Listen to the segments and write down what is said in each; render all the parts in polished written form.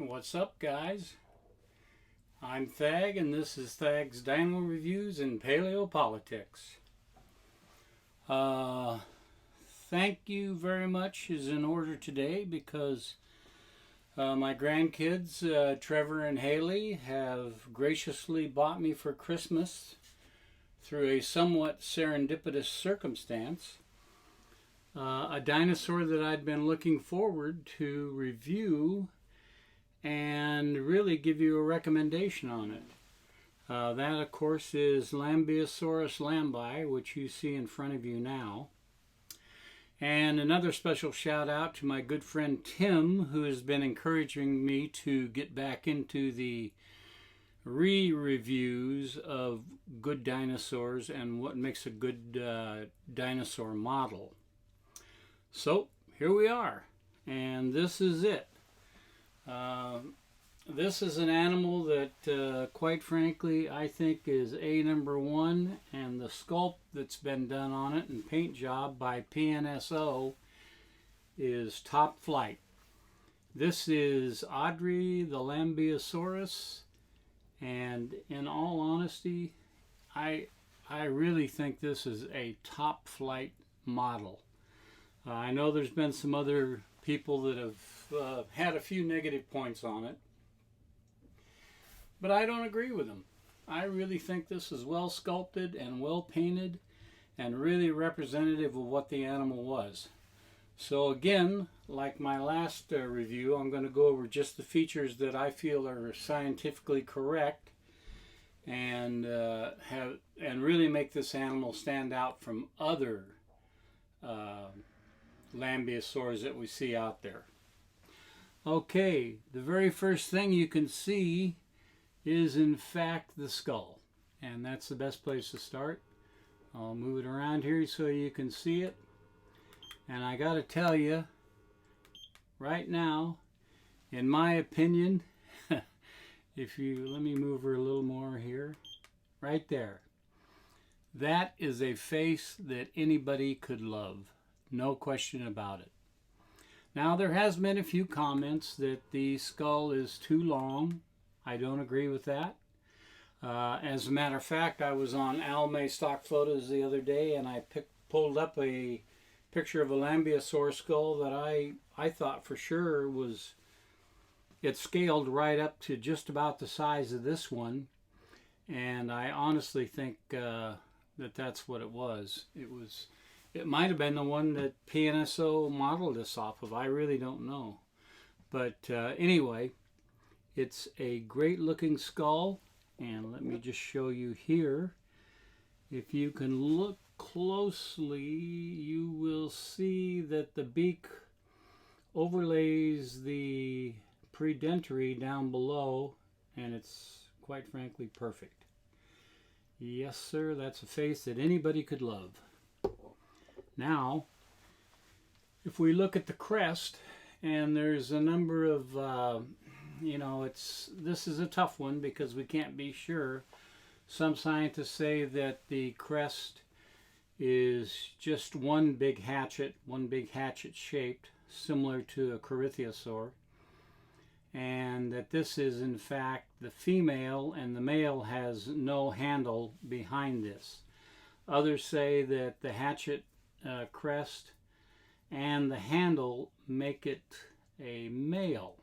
What's up, guys? I'm Thag, and this is Thag's Dino Reviews in Paleopolitics. Thank you very much is in order today because my grandkids, Trevor and Haley, have graciously bought me for Christmas, through a somewhat serendipitous circumstance, a dinosaur that I'd been looking forward to review and really give you a recommendation on it. That, of course, is Lambeosaurus lambi, which you see in front of you now. And another special shout out to my good friend Tim, who has been encouraging me to get back into the re-reviews of good dinosaurs and what makes a good dinosaur model. So, here we are, and this is it. This is an animal that, quite frankly, I think is number one, and the sculpt that's been done on it and paint job by PNSO is top flight. This is Audrey the Lambeosaurus, and in all honesty, I really think this is a top flight model. I know there's been some other people that have had a few negative points on it, but I don't agree with them. I really think this is well sculpted and well painted and really representative of what the animal was. So again, like my last review, I'm going to go over just the features that I feel are scientifically correct and really make this animal stand out from other Lambeosaurs that we see out there. Okay, the very first thing you can see is in fact the skull, and that's the best place to start. I'll move it around here so you can see it, and I gotta tell you right now, in my opinion, if you let me move her a little more here, right there, that is a face that anybody could love. No question about it. Now, there has been a few comments that the skull is too long. I don't agree with that. As a matter of fact, I was on Alme stock photos the other day, and I pulled up a picture of a Lambeosaurus skull that I thought for sure was, it scaled right up to just about the size of this one, and I honestly think that's what it was. It might have been the one that PNSO modeled this off of. I really don't know. But anyway, it's a great looking skull. And let me just show you here. If you can look closely, you will see that the beak overlays the predentary down below. And it's quite frankly perfect. Yes, sir, that's a face that anybody could love. Now, if we look at the crest, and there's a number of, this is a tough one because we can't be sure. Some scientists say that the crest is just one big hatchet shaped, similar to a Corythosaur, and that this is in fact the female, and the male has no handle behind this. Others say that the hatchet crest and the handle make it a male.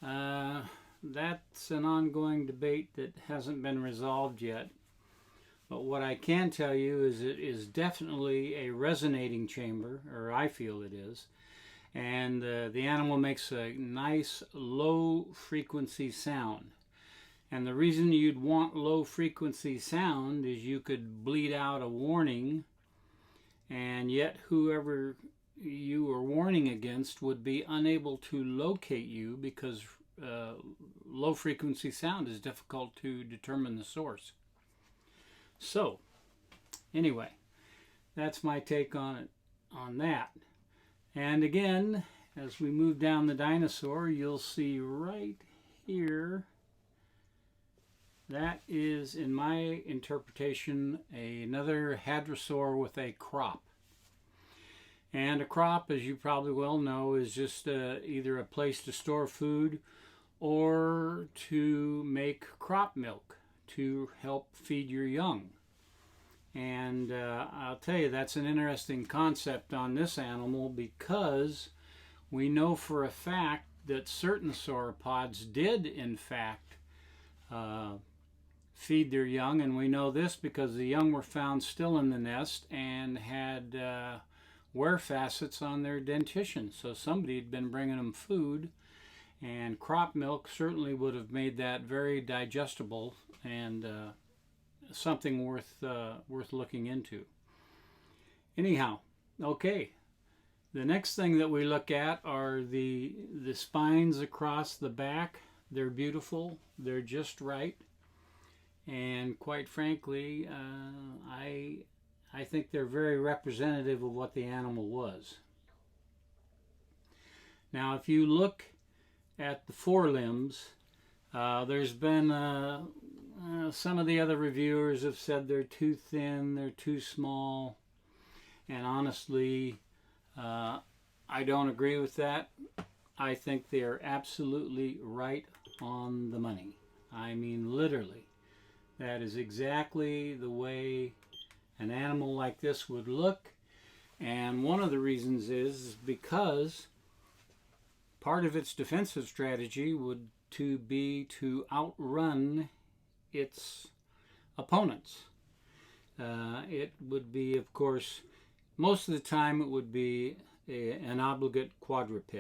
That's an ongoing debate that hasn't been resolved yet. But what I can tell you is it is definitely a resonating chamber, or I feel it is. And the animal makes a nice low frequency sound. And the reason you'd want low frequency sound is you could bleed out a warning, and yet whoever you are warning against would be unable to locate you because low frequency sound is difficult to determine the source. So anyway, that's my take on that. And again, as we move down the dinosaur, you'll see right here, that is, in my interpretation, another hadrosaur with a crop. And a crop, as you probably well know, is just either a place to store food or to make crop milk to help feed your young. And I'll tell you, that's an interesting concept on this animal, because we know for a fact that certain sauropods did, in fact, feed their young. And we know this because the young were found still in the nest and had wear facets on their dentition. So somebody had been bringing them food, and crop milk certainly would have made that very digestible and something worth looking into. Anyhow, okay. The next thing that we look at are the spines across the back. They're beautiful. They're just right. And quite frankly, I think they're very representative of what the animal was. Now, if you look at the forelimbs, there's been some of the other reviewers have said they're too thin, they're too small, and honestly, I don't agree with that. I think they're absolutely right on the money. I mean, literally. That is exactly the way an animal like this would look. And one of the reasons is because part of its defensive strategy would be to outrun its opponents. It would be, of course, most of the time it would be an obligate quadruped.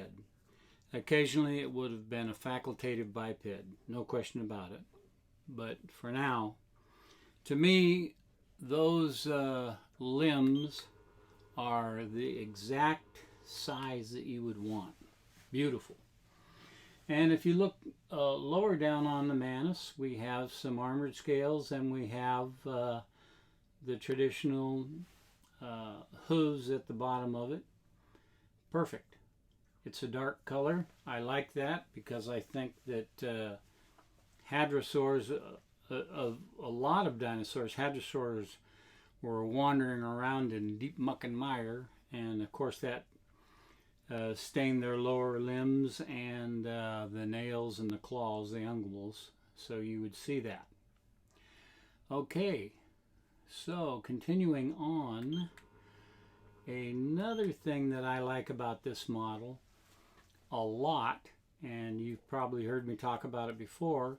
Occasionally it would have been a facultative biped, no question about it. But for now, to me, those limbs are the exact size that you would want. Beautiful. And if you look lower down on the mantis, we have some armored scales, and we have the traditional hooves at the bottom of it. Perfect. It's a dark color. I like that because I think that hadrosaurs, a lot of dinosaurs, hadrosaurs were wandering around in deep muck and mire, and of course that stained their lower limbs and the nails and the claws, the ungulates, so you would see that. Okay, so continuing on, another thing that I like about this model a lot, and you've probably heard me talk about it before,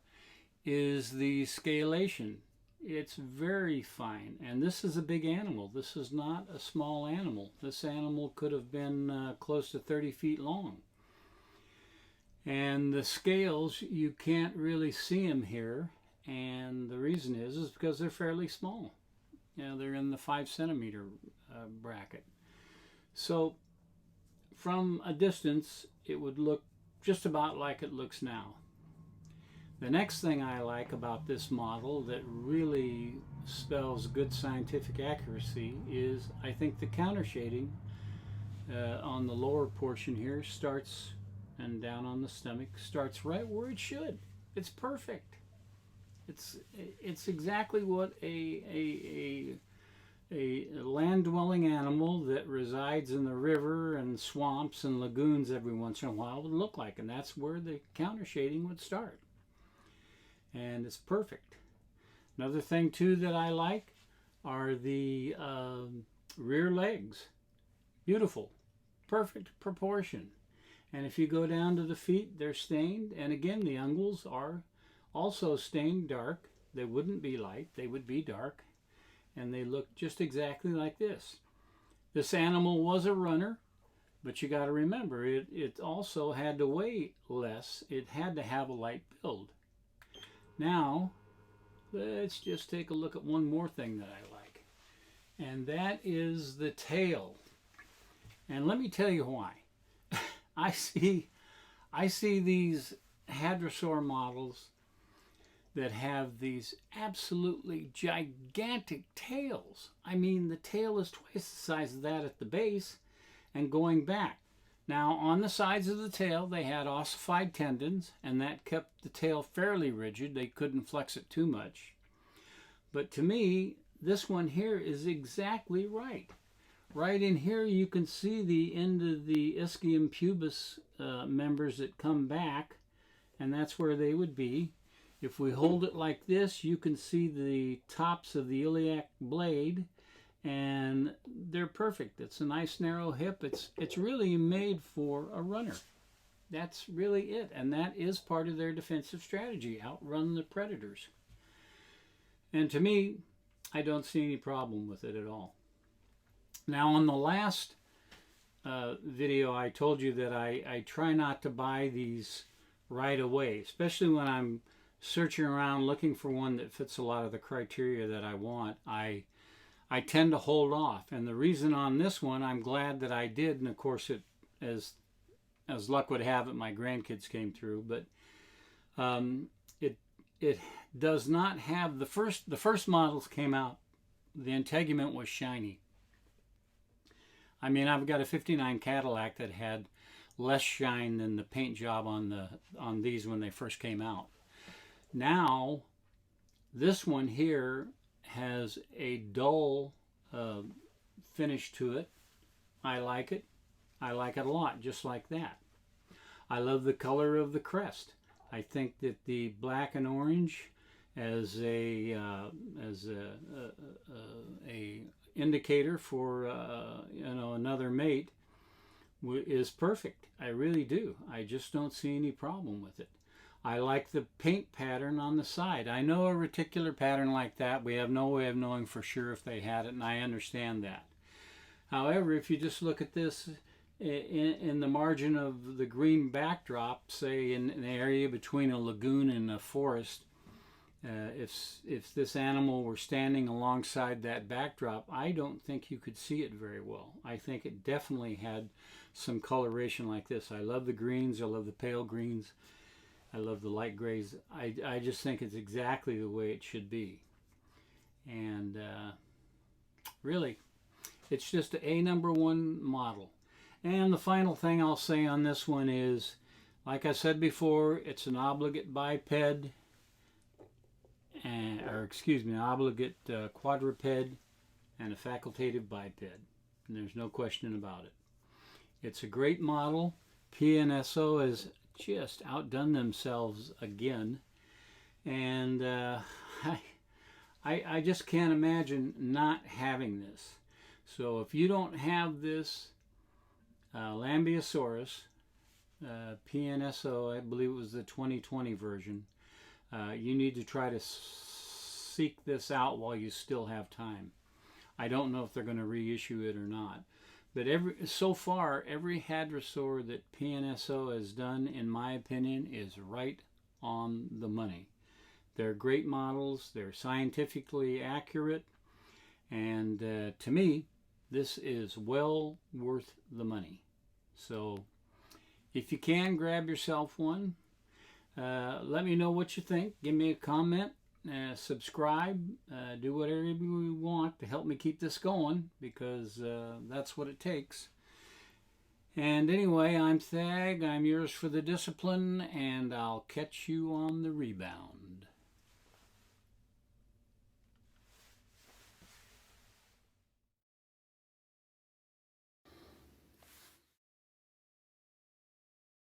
is the scalation. It's very fine, and this is a big animal. This is not a small animal. This animal could have been close to 30 feet long. And the scales, you can't really see them here, and the reason is because they're fairly small. You know, they're in the 5 centimeter bracket. So from a distance, it would look just about like it looks now. The next thing I like about this model that really spells good scientific accuracy is, I think, the counter shading on the lower portion here starts, and down on the stomach, starts right where it should. It's perfect. It's exactly what a land-dwelling animal that resides in the river and swamps and lagoons every once in a while would look like, and that's where the counter shading would start. And it's perfect. Another thing too that I like are the rear legs. Beautiful, perfect proportion. And if you go down to the feet, they're stained, and again the ungles are also stained dark. They wouldn't be light, they would be dark, and they look just exactly like this. This animal was a runner, but you got to remember, it also had to weigh less. It had to have a light build. Now, let's just take a look at one more thing that I like, and that is the tail. And let me tell you why. I see these hadrosaur models that have these absolutely gigantic tails. I mean, the tail is twice the size of that at the base and going back. Now, on the sides of the tail, they had ossified tendons, and that kept the tail fairly rigid. They couldn't flex it too much. But to me, this one here is exactly right. right in here you can see the end of the ischium pubis members that come back, and that's where they would be. If we hold it like this, you can see the tops of the iliac blade, and they're perfect. It's a nice narrow hip. It's really made for a runner. That's really it, and that is part of their defensive strategy, outrun the predators. And to me, I don't see any problem with it at all. Now, on the last video, I told you that I try not to buy these right away, especially when I'm searching around looking for one that fits a lot of the criteria that I want. I tend to hold off, and the reason on this one, I'm glad that I did, and of course, it as luck would have it, my grandkids came through, but it does not have the first models came out. The integument was shiny. I mean, I've got a '59 Cadillac that had less shine than the paint job on these when they first came out. Now, this one here has a dull finish to it. I like it. I like it a lot, just like that. I love the color of the crest. I think that the black and orange as a indicator for another mate is perfect. I really do. I just don't see any problem with it. I like the paint pattern on the side. I know a reticular pattern like that. We have no way of knowing for sure if they had it, and I understand that. However, if you just look at this in the margin of the green backdrop, say in an area between a lagoon and a forest, if this animal were standing alongside that backdrop, I don't think you could see it very well. I think it definitely had some coloration like this. I love the greens. I love the pale greens. I love the light grays. I just think it's exactly the way it should be. And really, it's just a #1 model. And the final thing I'll say on this one is, like I said before, it's an obligate biped, an obligate quadruped and a facultative biped. And there's no question about it. It's a great model. PNSO has just outdone themselves again. And I just can't imagine not having this. So if you don't have this Lambeosaurus PNSO, I believe it was the 2020 version, you need to try to seek this out while you still have time. I don't know if they're going to reissue it or not, but so far every hadrosaur that PNSO has done, in my opinion, is right on the money. They're great models, they're scientifically accurate, and to me, this is well worth the money. So if you can, grab yourself one. Let me know what you think. Give me a comment. Subscribe. Do whatever you want to help me keep this going, because that's what it takes. And anyway, I'm Thag. I'm yours for the discipline, and I'll catch you on the rebound.